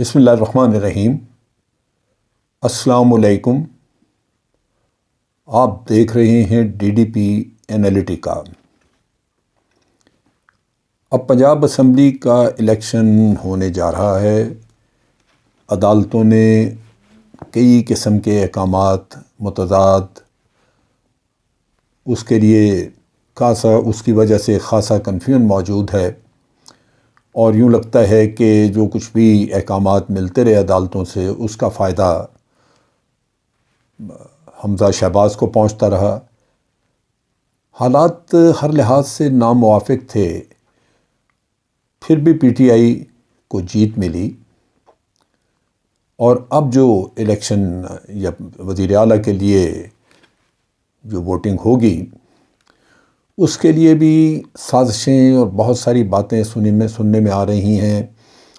بسم اللہ الرحمن الرحیم۔ السلام علیکم۔ آپ دیکھ رہے ہیں ڈی ڈی پی انالیٹیکا۔ اب پنجاب اسمبلی کا الیکشن ہونے جا رہا ہے۔ عدالتوں نے کئی قسم کے احکامات متضاد اس کے لیے اس کی وجہ سے خاصا کنفیوژن موجود ہے، اور یوں لگتا ہے کہ جو کچھ بھی احکامات ملتے رہے عدالتوں سے اس کا فائدہ حمزہ شہباز کو پہنچتا رہا۔ حالات ہر لحاظ سے ناموافق تھے، پھر بھی پی ٹی آئی کو جیت ملی، اور اب جو الیکشن یا وزیر اعلیٰ کے لیے جو ووٹنگ ہوگی اس کے لیے بھی سازشیں اور بہت ساری باتیں سننے میں آ رہی ہیں۔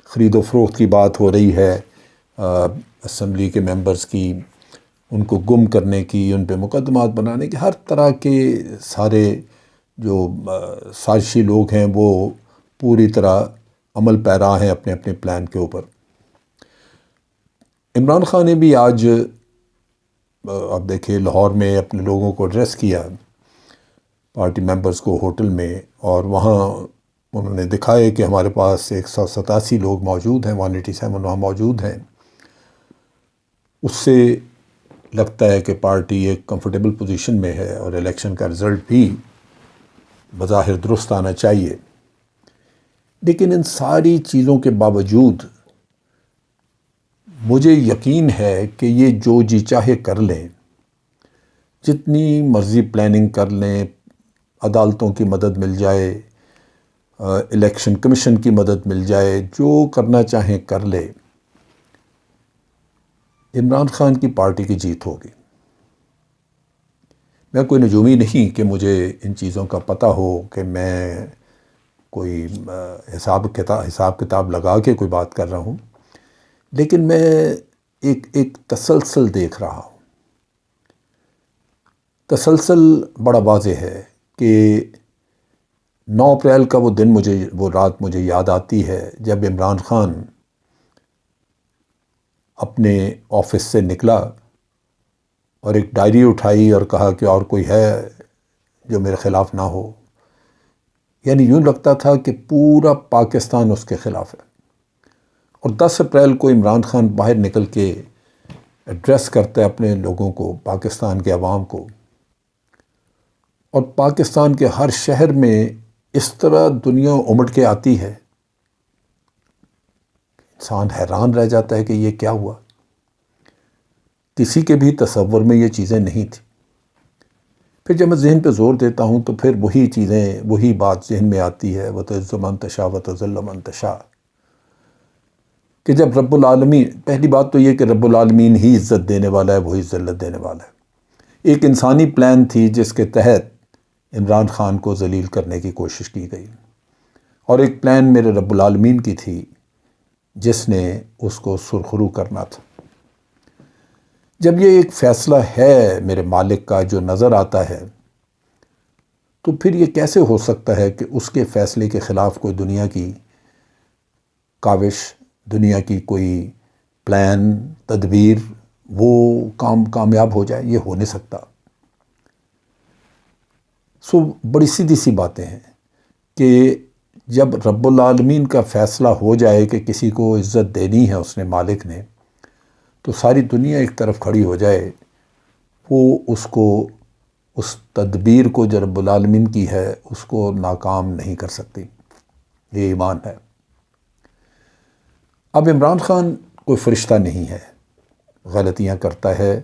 خرید و فروخت کی بات ہو رہی ہے، اسمبلی کے ممبرز کی، ان کو گم کرنے کی، ان پہ مقدمات بنانے کی، ہر طرح کے سارے جو سازشی لوگ ہیں وہ پوری طرح عمل پیرا ہیں اپنے اپنے پلان کے اوپر۔ عمران خان نے بھی آج آپ دیکھیں لاہور میں اپنے لوگوں کو ایڈریس کیا، پارٹی ممبرز کو ہوٹل میں، اور وہاں انہوں نے دکھائے کہ ہمارے پاس 187 لوگ موجود ہیں، 187 وہاں موجود ہیں۔ اس سے لگتا ہے کہ پارٹی ایک کمفرٹیبل پوزیشن میں ہے اور الیکشن کا رزلٹ بھی بظاہر درست آنا چاہیے۔ لیکن ان ساری چیزوں کے باوجود مجھے یقین ہے کہ یہ جو جی چاہے کر لیں، جتنی مرضی پلاننگ کر لیں، عدالتوں کی مدد مل جائے، الیکشن کمیشن کی مدد مل جائے، جو کرنا چاہیں کر لے، عمران خان کی پارٹی کی جیت ہوگی۔ میں کوئی نجومی نہیں کہ مجھے ان چیزوں کا پتہ ہو کہ میں کوئی حساب کتاب لگا کے کوئی بات کر رہا ہوں، لیکن میں ایک تسلسل دیکھ رہا ہوں۔ تسلسل بڑا واضح ہے کہ 9 اپریل کا وہ رات مجھے یاد آتی ہے جب عمران خان اپنے آفس سے نکلا اور ایک ڈائری اٹھائی اور کہا کہ اور کوئی ہے جو میرے خلاف نہ ہو۔ یعنی یوں لگتا تھا کہ پورا پاکستان اس کے خلاف ہے۔ اور 10 اپریل کو عمران خان باہر نکل کے ایڈریس کرتا ہے اپنے لوگوں کو، پاکستان کے عوام کو، اور پاکستان کے ہر شہر میں اس طرح دنیا امٹ کے آتی ہے، انسان حیران رہ جاتا ہے کہ یہ کیا ہوا۔ کسی کے بھی تصور میں یہ چیزیں نہیں تھیں۔ پھر جب میں ذہن پہ زور دیتا ہوں تو پھر وہی بات ذہن میں آتی ہے، وَتُعِزُّ مَن تَشَاءُ وَتُذِلُّ مَن تَشَاءُ، کہ جب رب العالمین، پہلی بات تو یہ کہ رب العالمین ہی عزت دینے والا ہے، وہی ذلت دینے والا ہے۔ ایک انسانی پلان تھی جس کے تحت عمران خان کو ذلیل کرنے کی کوشش کی گئی، اور ایک پلان میرے رب العالمین کی تھی جس نے اس کو سرخرو کرنا تھا۔ جب یہ ایک فیصلہ ہے میرے مالک کا جو نظر آتا ہے، تو پھر یہ کیسے ہو سکتا ہے کہ اس کے فیصلے کے خلاف کوئی دنیا کی کاوش، دنیا کی کوئی پلان، تدبیر، وہ کامیاب ہو جائے؟ یہ ہو نہیں سکتا۔ بڑی سیدھی سی باتیں ہیں کہ جب رب العالمین کا فیصلہ ہو جائے کہ کسی کو عزت دینی ہے اس نے، مالک نے، تو ساری دنیا ایک طرف کھڑی ہو جائے، وہ اس تدبیر کو جو رب العالمین کی ہے اس کو ناکام نہیں کر سکتی۔ یہ ایمان ہے۔ اب عمران خان کوئی فرشتہ نہیں ہے، غلطیاں کرتا ہے،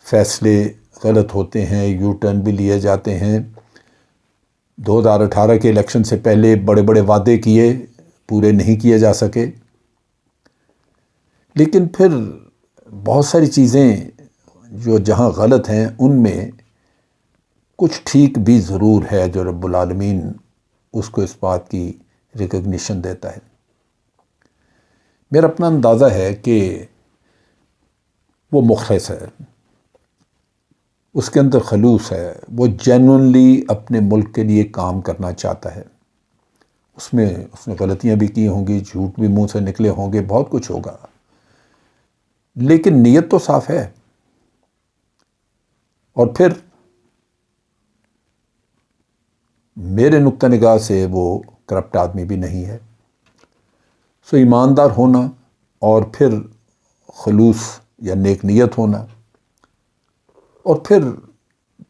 فیصلے غلط ہوتے ہیں، یو ٹرن بھی لیے جاتے ہیں۔ 2018 کے الیکشن سے پہلے بڑے بڑے وعدے کیے، پورے نہیں کیے جا سکے، لیکن پھر بہت ساری چیزیں جو جہاں غلط ہیں ان میں کچھ ٹھیک بھی ضرور ہے، جو رب العالمین اس کو اس بات کی ریکگنیشن دیتا ہے۔ میرا اپنا اندازہ ہے کہ وہ مخلص ہے، اس کے اندر خلوص ہے، وہ جینوئنلی اپنے ملک کے لیے کام کرنا چاہتا ہے، اس میں اس نے غلطیاں بھی کی ہوں گی، جھوٹ بھی منہ سے نکلے ہوں گے، بہت کچھ ہوگا، لیکن نیت تو صاف ہے۔ اور پھر میرے نقطہ نگاہ سے وہ کرپٹ آدمی بھی نہیں ہے۔ سو ایماندار ہونا اور پھر خلوص یا نیک نیت ہونا، اور پھر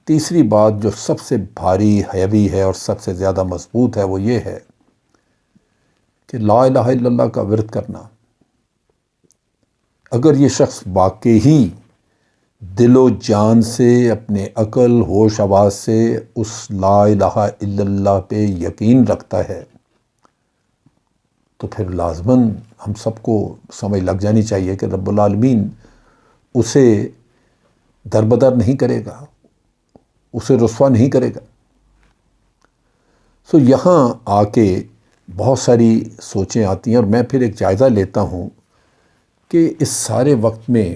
تیسری بات جو سب سے بھاری ہیوی ہے اور سب سے زیادہ مضبوط ہے وہ یہ ہے کہ لا الہ الا اللہ کا ورد کرنا۔ اگر یہ شخص واقعی دل و جان سے، اپنے عقل ہوش حواس سے اس لا الہ الا اللہ پہ یقین رکھتا ہے تو پھر لازماً ہم سب کو سمجھ لگ جانی چاہیے کہ رب العالمین اسے دربدر نہیں کرے گا، اسے رسوا نہیں کرے گا۔ سو یہاں آ کے بہت ساری سوچیں آتی ہیں، اور میں پھر ایک جائزہ لیتا ہوں کہ اس سارے وقت میں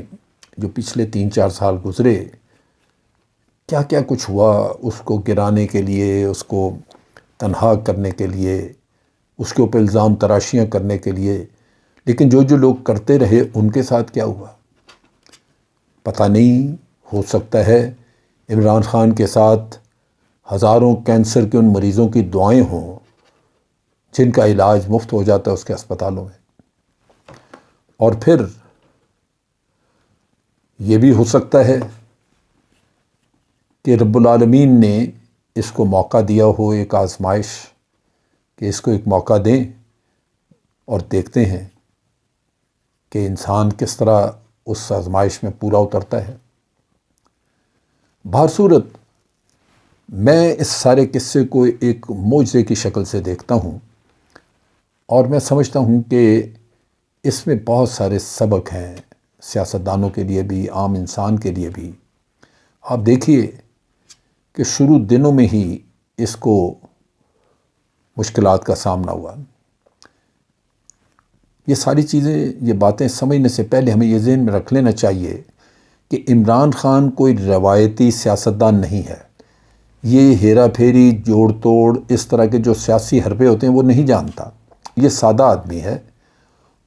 جو پچھلے 3-4 سال گزرے، کیا کیا کچھ ہوا اس کو گرانے کے لیے، اس کو تنہا کرنے کے لیے، اس کے اوپر الزام تراشیاں کرنے کے لیے، لیکن جو جو لوگ کرتے رہے ان کے ساتھ کیا ہوا پتہ نہیں۔ ہو سکتا ہے عمران خان کے ساتھ ہزاروں کینسر کے ان مریضوں کی دعائیں ہوں جن کا علاج مفت ہو جاتا ہے اس کے اسپتالوں میں، اور پھر یہ بھی ہو سکتا ہے کہ رب العالمین نے اس کو موقع دیا ہو، ایک آزمائش، کہ اس کو ایک موقع دیں اور دیکھتے ہیں کہ انسان کس طرح اس آزمائش میں پورا اترتا ہے۔ بہر صورت میں اس سارے قصے کو ایک معجزے کی شکل سے دیکھتا ہوں، اور میں سمجھتا ہوں کہ اس میں بہت سارے سبق ہیں، سیاستدانوں کے لیے بھی، عام انسان کے لیے بھی۔ آپ دیکھیے کہ شروع دنوں میں ہی اس کو مشکلات کا سامنا ہوا۔ یہ ساری چیزیں، یہ باتیں سمجھنے سے پہلے ہمیں یہ ذہن میں رکھ لینا چاہیے کہ عمران خان کوئی روایتی سیاستدان نہیں ہے۔ یہ ہیرا پھیری، جوڑ توڑ، اس طرح کے جو سیاسی حربے ہوتے ہیں وہ نہیں جانتا۔ یہ سادہ آدمی ہے،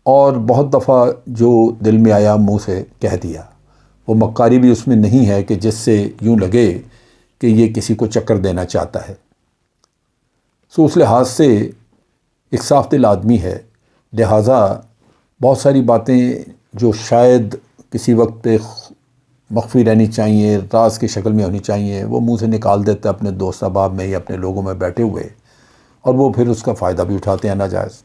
اور بہت دفعہ جو دل میں آیا منہ سے کہہ دیا۔ وہ مکاری بھی اس میں نہیں ہے کہ جس سے یوں لگے کہ یہ کسی کو چکر دینا چاہتا ہے۔ سو اس لحاظ سے ایک صاف دل آدمی ہے، لہٰذا بہت ساری باتیں جو شاید کسی وقت پہ مخفی رہنی چاہیے، راز کی شکل میں ہونی چاہیے، وہ منہ سے نکال دیتا ہے اپنے دوست احباب میں یا اپنے لوگوں میں بیٹھے ہوئے، اور وہ پھر اس کا فائدہ بھی اٹھاتے ہیں ناجائز۔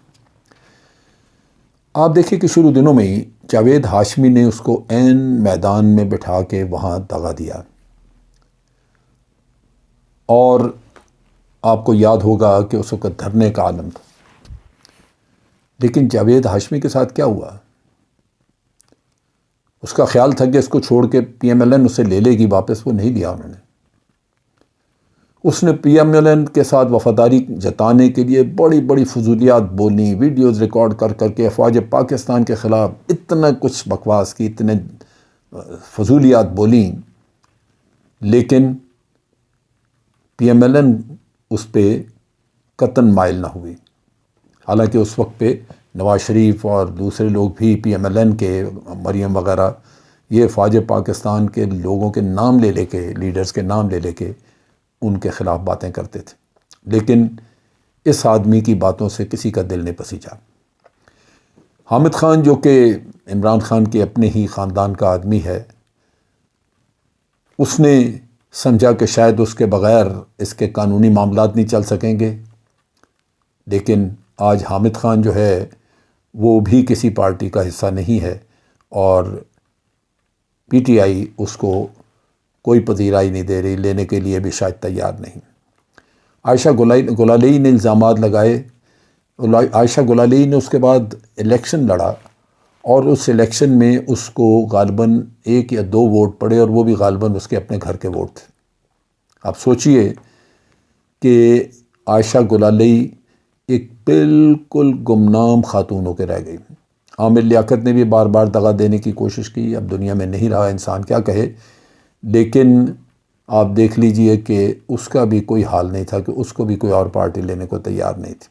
آپ دیکھیں کہ شروع دنوں میں ہی جاوید ہاشمی نے اس کو عین میدان میں بٹھا کے وہاں دغا دیا، اور آپ کو یاد ہوگا کہ اس وقت دھرنے کا عالم تھا۔ لیکن جاوید ہاشمی کے ساتھ کیا ہوا؟ اس کا خیال تھا کہ اس کو چھوڑ کے پی ایم ایل این اسے لے لے گی واپس، وہ نہیں لیا انہوں نے۔ اس نے پی ایم ایل این کے ساتھ وفاداری جتانے کے لیے بڑی بڑی فضولیات بولیں، ویڈیوز ریکارڈ کر کر کے افواج پاکستان کے خلاف اتنا کچھ بکواس کی، اتنے فضولیات بولیں، لیکن پی ایم ایل این اس پہ قطعاً مائل نہ ہوئی۔ حالانکہ اس وقت پہ نواز شریف اور دوسرے لوگ بھی پی ایم ایل این کے، مریم وغیرہ، یہ فوج پاکستان کے لوگوں کے نام لے لے کے، لیڈرز کے نام لے لے کے ان کے خلاف باتیں کرتے تھے، لیکن اس آدمی کی باتوں سے کسی کا دل نہیں پسیجا۔ حامد خان جو کہ عمران خان کے اپنے ہی خاندان کا آدمی ہے، اس نے سمجھا کہ شاید اس کے بغیر اس کے قانونی معاملات نہیں چل سکیں گے، لیکن آج حامد خان جو ہے وہ بھی کسی پارٹی کا حصہ نہیں ہے، اور پی ٹی آئی اس کو کوئی پذیرائی نہیں دے رہی، لینے کے لیے بھی شاید تیار نہیں۔ عائشہ گلالئی نے الزامات لگائے، عائشہ گلالئی نے اس کے بعد الیکشن لڑا، اور اس الیکشن میں اس کو غالباً 1 یا 2 ووٹ پڑے، اور وہ بھی غالباً اس کے اپنے گھر کے ووٹ تھے۔ آپ سوچئے کہ عائشہ گلالئی ایک بالکل گمنام خاتون ہو کے رہ گئی۔ عامر لیاقت نے بھی بار بار دغا دینے کی کوشش کی، اب دنیا میں نہیں رہا، انسان کیا کہے، لیکن آپ دیکھ لیجئے کہ اس کا بھی کوئی حال نہیں تھا کہ اس کو بھی کوئی اور پارٹی لینے کو تیار نہیں تھی۔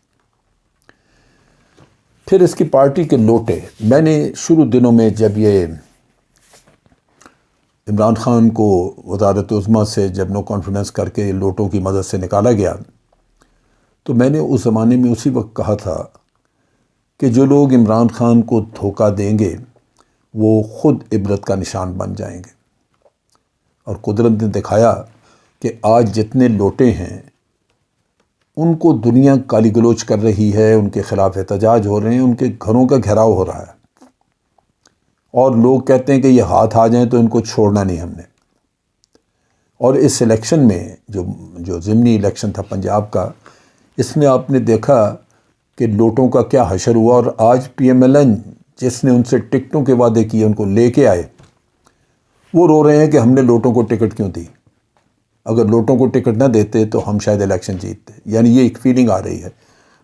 پھر اس کی پارٹی کے لوٹے، میں نے شروع دنوں میں جب یہ عمران خان کو وزارت عظمیٰ سے جب نو کانفیڈنس کر کے لوٹوں کی مدد سے نکالا گیا، تو میں نے اس زمانے میں اسی وقت کہا تھا کہ جو لوگ عمران خان کو دھوکہ دیں گے وہ خود عبرت کا نشان بن جائیں گے، اور قدرت نے دکھایا کہ آج جتنے لوٹے ہیں ان کو دنیا گالی گلوچ کر رہی ہے، ان کے خلاف احتجاج ہو رہے ہیں، ان کے گھروں کا گھیراؤ ہو رہا ہے، اور لوگ کہتے ہیں کہ یہ ہاتھ آ جائیں تو ان کو چھوڑنا نہیں ہم نے۔ اور اس الیکشن میں جو ضمنی الیکشن تھا پنجاب کا، اس میں آپ نے دیکھا کہ لوٹوں کا کیا حشر ہوا، اور آج پی ایم ایل این جس نے ان سے ٹکٹوں کے وعدے کیے ان کو لے کے آئے، وہ رو رہے ہیں کہ ہم نے لوٹوں کو ٹکٹ کیوں دی، اگر لوٹوں کو ٹکٹ نہ دیتے تو ہم شاید الیکشن جیتتے۔ یعنی یہ ایک فیلنگ آ رہی ہے،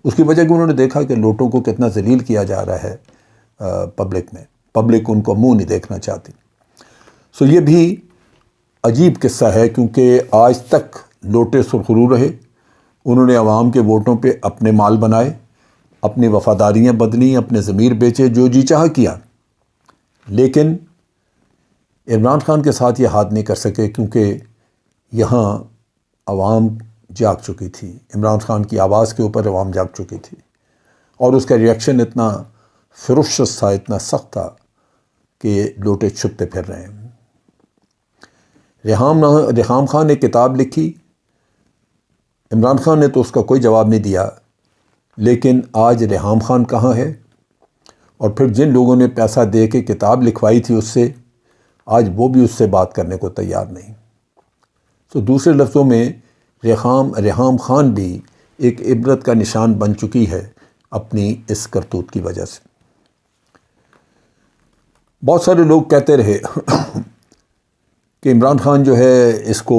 اس کی وجہ کہ انہوں نے دیکھا کہ لوٹوں کو کتنا ذلیل کیا جا رہا ہے پبلک میں، پبلک ان کو منہ نہیں دیکھنا چاہتی۔ سو یہ بھی عجیب قصہ ہے، کیونکہ آج تک لوٹے سرخرو رہے، انہوں نے عوام کے ووٹوں پہ اپنے مال بنائے، اپنی وفاداریاں بدلیں، اپنے ضمیر بیچے، جو جی چاہ کیا، لیکن عمران خان کے ساتھ یہ ہاتھ نہیں کر سکے، کیونکہ یہاں عوام جاگ چکی تھی، عمران خان کی آواز کے اوپر عوام جاگ چکی تھی، اور اس کا ریئیکشن اتنا فروشس تھا، اتنا سخت تھا کہ لوٹے چھپتے پھر رہے ہیں۔ ریحام خان نے کتاب لکھی، عمران خان نے تو اس کا کوئی جواب نہیں دیا، لیکن آج ریحام خان کہاں ہے؟ اور پھر جن لوگوں نے پیسہ دے کے کتاب لکھوائی تھی اس سے، آج وہ بھی اس سے بات کرنے کو تیار نہیں۔ تو دوسرے لفظوں میں ریحام خان بھی ایک عبرت کا نشان بن چکی ہے اپنی اس کرتوت کی وجہ سے۔ بہت سارے لوگ کہتے رہے کہ عمران خان جو ہے اس کو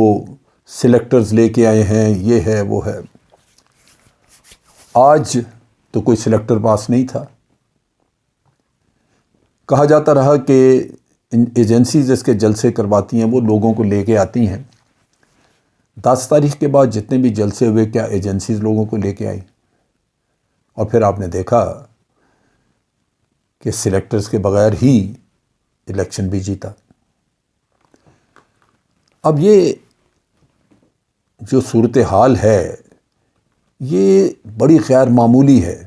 سلیکٹرز لے کے آئے ہیں، یہ ہے وہ ہے۔ آج تو کوئی سلیکٹر پاس نہیں تھا، کہا جاتا رہا کہ ایجنسیز اس کے جلسے کرواتی ہیں، وہ لوگوں کو لے کے آتی ہیں۔ 10 تاریخ کے بعد جتنے بھی جلسے ہوئے، کیا ایجنسیز لوگوں کو لے کے آئی؟ اور پھر آپ نے دیکھا کہ سلیکٹرز کے بغیر ہی الیکشن بھی جیتا۔ اب یہ جو صورتحال ہے یہ بڑی غیر معمولی ہے۔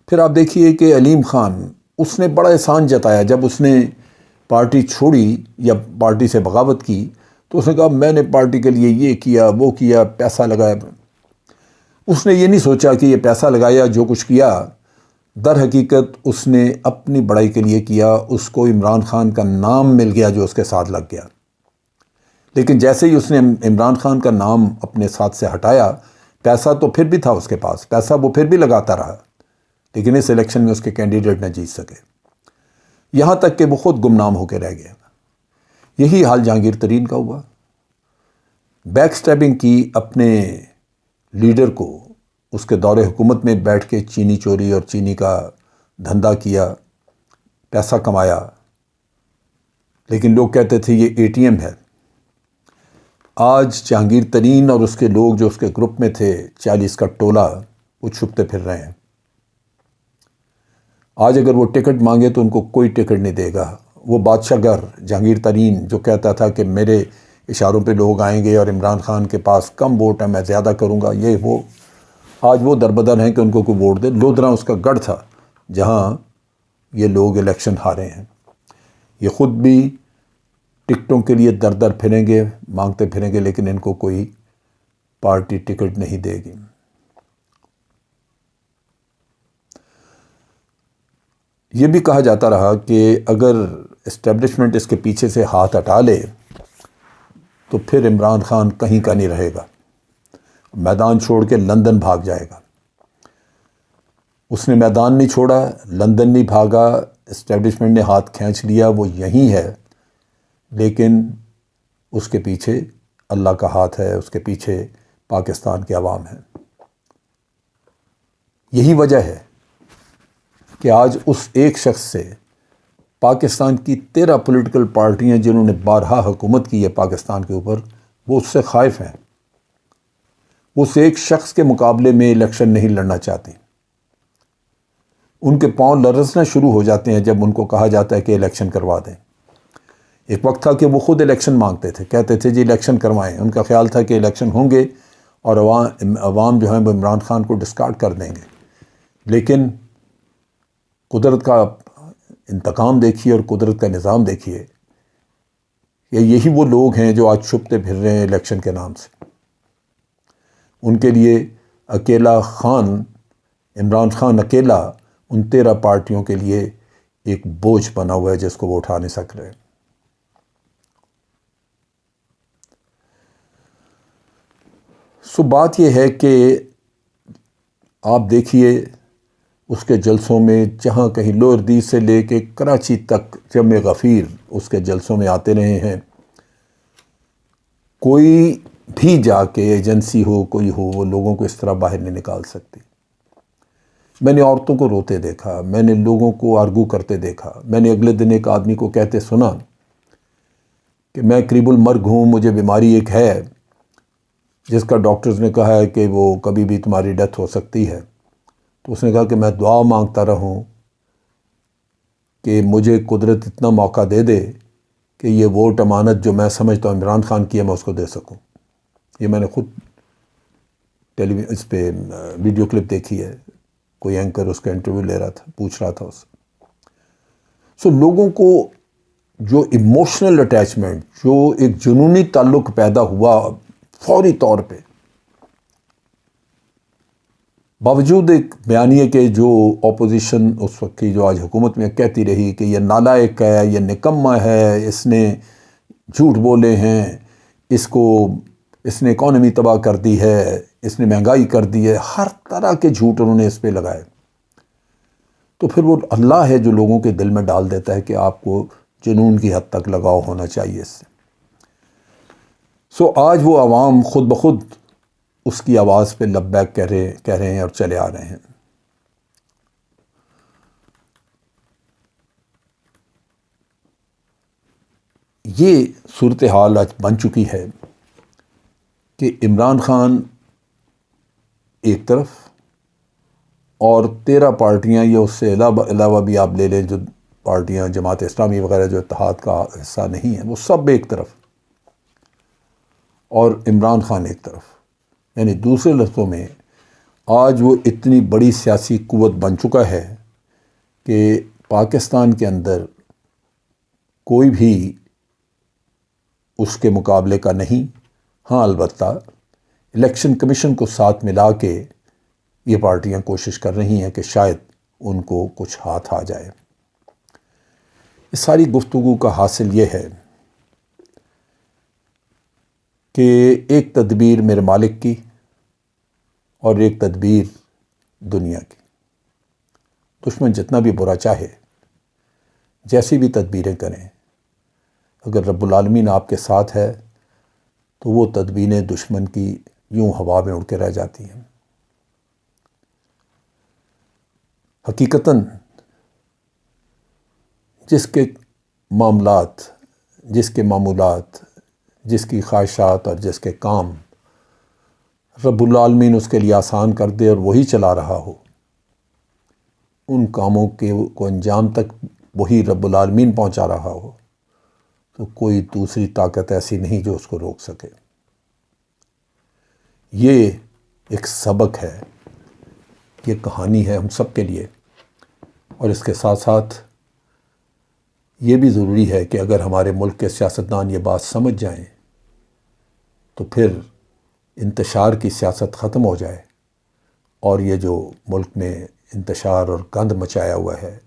پھر آپ دیکھیے کہ علیم خان، اس نے بڑا احسان جتایا جب اس نے پارٹی چھوڑی یا پارٹی سے بغاوت کی، تو اس نے کہا میں نے پارٹی کے لیے یہ کیا وہ کیا، پیسہ لگایا۔ اس نے یہ نہیں سوچا کہ یہ پیسہ لگایا، جو کچھ کیا، در حقیقت اس نے اپنی بڑائی کے لیے کیا، اس کو عمران خان کا نام مل گیا جو اس کے ساتھ لگ گیا۔ لیکن جیسے ہی اس نے عمران خان کا نام اپنے ساتھ سے ہٹایا، پیسہ تو پھر بھی تھا اس کے پاس، پیسہ وہ پھر بھی لگاتا رہا، لیکن اس الیکشن میں اس کے کینڈیڈیٹ نہ جیت سکے، یہاں تک کہ وہ خود گمنام ہو کے رہ گیا۔ یہی حال جہانگیر ترین کا ہوا، بیک سٹیپنگ کی اپنے لیڈر کو، اس کے دور حکومت میں بیٹھ کے چینی چوری اور چینی کا دھندا کیا، پیسہ کمایا، لیکن لوگ کہتے تھے یہ اے ٹی ایم ہے۔ آج جہانگیر ترین اور اس کے لوگ جو اس کے گروپ میں تھے، 40 کا ٹولہ، وہ چھپتے پھر رہے ہیں۔ آج اگر وہ ٹکٹ مانگے تو ان کو کوئی ٹکٹ نہیں دے گا۔ وہ بادشاہ گر جہانگیر ترین جو کہتا تھا کہ میرے اشاروں پہ لوگ آئیں گے اور عمران خان کے پاس کم ووٹ ہے، میں زیادہ کروں گا، یہ وہ، آج وہ دربدر ہیں کہ ان کو کوئی ووٹ دے۔ لودھرا اس کا گڑھ تھا جہاں یہ لوگ الیکشن ہارے ہیں۔ یہ خود بھی ٹکٹوں کے لیے در در پھریں گے، مانگتے پھریں گے، لیکن ان کو کوئی پارٹی ٹکٹ نہیں دے گی۔ یہ بھی کہا جاتا رہا کہ اگر اسٹیبلشمنٹ اس کے پیچھے سے ہاتھ ہٹا لے تو پھر عمران خان کہیں کا نہیں رہے گا، میدان چھوڑ کے لندن بھاگ جائے گا۔ اس نے میدان نہیں چھوڑا، لندن نہیں بھاگا، اسٹیبلشمنٹ نے ہاتھ کھینچ لیا، وہ یہیں ہے، لیکن اس کے پیچھے اللہ کا ہاتھ ہے، اس کے پیچھے پاکستان کے عوام ہیں۔ یہی وجہ ہے کہ آج اس ایک شخص سے پاکستان کی 13 پولیٹیکل پارٹیاں جنہوں نے بارہا حکومت کی ہے پاکستان کے اوپر، وہ اس سے خائف ہیں، وہ اس ایک شخص کے مقابلے میں الیکشن نہیں لڑنا چاہتی۔ ان کے پاؤں لرزنا شروع ہو جاتے ہیں جب ان کو کہا جاتا ہے کہ الیکشن کروا دیں۔ ایک وقت تھا کہ وہ خود الیکشن مانگتے تھے، کہتے تھے جی الیکشن کروائیں، ان کا خیال تھا کہ الیکشن ہوں گے اور عوام جو ہیں وہ عمران خان کو ڈسکارڈ کر دیں گے۔ لیکن قدرت کا انتقام دیکھیے اور قدرت کا نظام دیکھیے، یہی وہ لوگ ہیں جو آج چھپتے پھر رہے ہیں الیکشن کے نام سے۔ ان کے لیے اکیلا عمران خان اکیلا ان 13 پارٹیوں کے لیے ایک بوجھ بنا ہوا ہے جس کو وہ اٹھا نہیں سک رہے۔ سو بات یہ ہے کہ آپ دیکھیے اس کے جلسوں میں، جہاں کہیں لوئر دیس سے لے کے کراچی تک جمع غفیر اس کے جلسوں میں آتے رہے ہیں، کوئی بھی جا کے ایجنسی ہو کوئی ہو وہ لوگوں کو اس طرح باہر نہیں نکال سکتی۔ میں نے عورتوں کو روتے دیکھا، میں نے لوگوں کو آرگو کرتے دیکھا، میں نے اگلے دن ایک آدمی کو کہتے سنا کہ میں قریب المرگ ہوں، مجھے بیماری ایک ہے جس کا ڈاکٹرز نے کہا ہے کہ وہ کبھی بھی تمہاری ڈیتھ ہو سکتی ہے۔ تو اس نے کہا کہ میں دعا مانگتا رہوں کہ مجھے قدرت اتنا موقع دے دے کہ یہ ووٹ امانت جو میں سمجھتا ہوں عمران خان کی ہے میں اس کو دے سکوں۔ یہ میں نے خود اس پہ ویڈیو کلپ دیکھی ہے، کوئی اینکر اس کا انٹرویو لے رہا تھا، پوچھ رہا تھا اس سے۔ سو لوگوں کو جو ایموشنل اٹیچمنٹ، جو ایک جنونی تعلق پیدا ہوا فوری طور پہ، باوجود ایک بیانیے کے جو اپوزیشن اس وقت کی جو آج حکومت میں کہتی رہی کہ یہ نالائق ہے، یہ نکما ہے، اس نے جھوٹ بولے ہیں، اس نے اکانومی تباہ کر دی ہے، اس نے مہنگائی کر دی ہے، ہر طرح کے جھوٹ انہوں نے اس پہ لگائے۔ تو پھر وہ اللہ ہے جو لوگوں کے دل میں ڈال دیتا ہے کہ آپ کو جنون کی حد تک لگاؤ ہونا چاہیے اس سے۔ سو آج وہ عوام خود بخود اس کی آواز پہ لبیک کہہ رہے ہیں اور چلے آ رہے ہیں۔ یہ صورتحال آج بن چکی ہے کہ عمران خان ایک طرف اور 13 پارٹیاں یا اس سے علاوہ بھی آپ لے لیں جو پارٹیاں جماعت اسلامی وغیرہ جو اتحاد کا حصہ نہیں ہیں، وہ سب ایک طرف اور عمران خان ایک طرف۔ یعنی دوسرے لفظوں میں آج وہ اتنی بڑی سیاسی قوت بن چکا ہے کہ پاکستان کے اندر کوئی بھی اس کے مقابلے کا نہیں۔ ہاں البتہ الیکشن کمیشن کو ساتھ ملا کے یہ پارٹیاں کوشش کر رہی ہیں کہ شاید ان کو کچھ ہاتھ آ جائے۔ اس ساری گفتگو کا حاصل یہ ہے کہ ایک تدبیر میرے مالک کی اور ایک تدبیر دنیا کی۔ دشمن جتنا بھی برا چاہے، جیسی بھی تدبیریں کریں، اگر رب العالمین آپ کے ساتھ ہے تو وہ تدبیریں دشمن کی یوں ہوا میں اڑ کے رہ جاتی ہیں۔ حقیقتاً جس کے معاملات، جس کے معمولات، جس کی خواہشات اور جس کے کام رب العالمین اس کے لیے آسان کر دے اور وہی چلا رہا ہو، ان کاموں کو انجام تک وہی رب العالمین پہنچا رہا ہو، تو کوئی دوسری طاقت ایسی نہیں جو اس کو روک سکے۔ یہ ایک سبق ہے، یہ کہانی ہے ہم سب کے لیے، اور اس کے ساتھ ساتھ یہ بھی ضروری ہے کہ اگر ہمارے ملک کے سیاستدان یہ بات سمجھ جائیں تو پھر انتشار کی سیاست ختم ہو جائے، اور یہ جو ملک میں انتشار اور گند مچایا ہوا ہے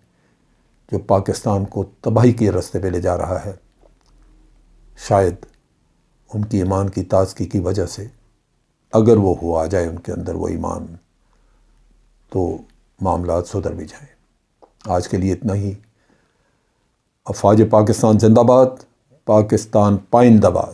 جو پاکستان کو تباہی کے راستے پہ لے جا رہا ہے، شاید ان کی ایمان کی تازگی کی وجہ سے اگر وہ ہو آ جائے ان کے اندر وہ ایمان، تو معاملات سدھر بھی جائیں۔ آج کے لیے اتنا ہی۔ افواج پاکستان زندہ باد، پاکستان پائندہ باد۔